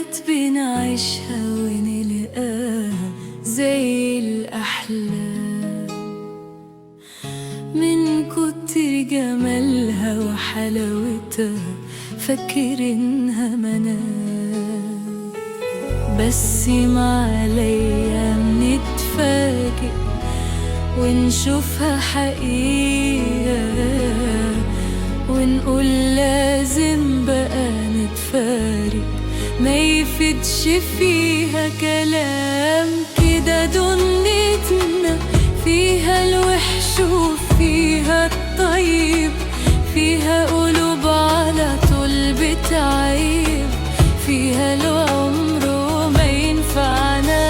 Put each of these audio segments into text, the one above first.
حاجات بنعيشها ونلقاها زي الأحلام، من كتر جمالها وحلاوتها فاكرينها منام. بس مع الأيام نتفاجئ ونشوفها حقيقة، ونقول لازم بقى نتفارق، ما يفيدش فيها كلام. كده دنيتنا فيها الوحش وفيها الطيب، فيها قلوب على طول بتعيب، فيها العمر وما ينفعنا.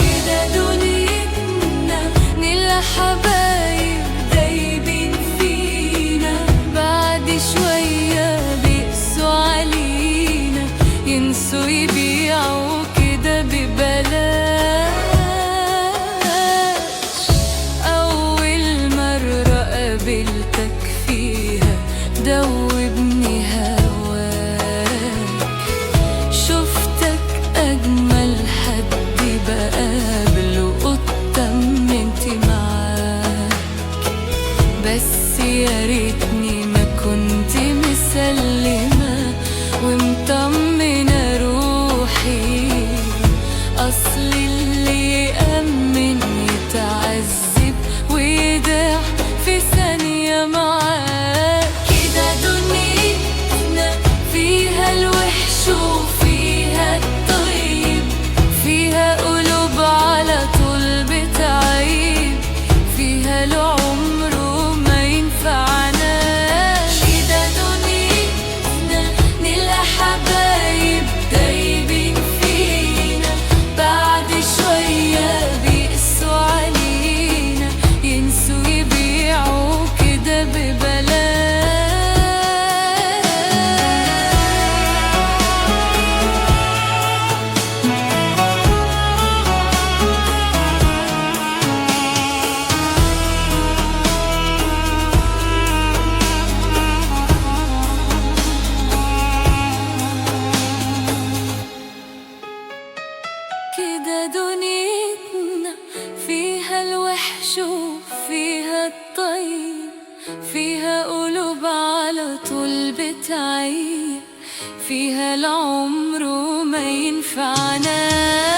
كده دنيتنا نلقى حبايب دايبين فينا، بعد شوية بيقسوا علينا، ينسوا يبيعوا كده ببلاش. أول مرة قابلتك فيها دوبني هواك، شفتك أجمل حد بقابله واتطمنت معاك. بس يا ريتني ما كنت مسلمة ومطمنة روحي، أصل اللي يأمن يتعذب ويضيع في ثانية معاك. كده دنيتنا فيها الوحش وفيها الطيب، فيها قلوب على طول بتعيب، فيها العمر وما ينفعناش. كده دنيتنا نلقى حبايب دايبين فينا، بعد شوية بيقسوا علينا، ينسوا يبيعوا كده ببلاش. كده دنيتنا فيها الوحش وفيها الطيب، فيها قلوب على طول بتعيب، فيها العمر وما ينفعنا.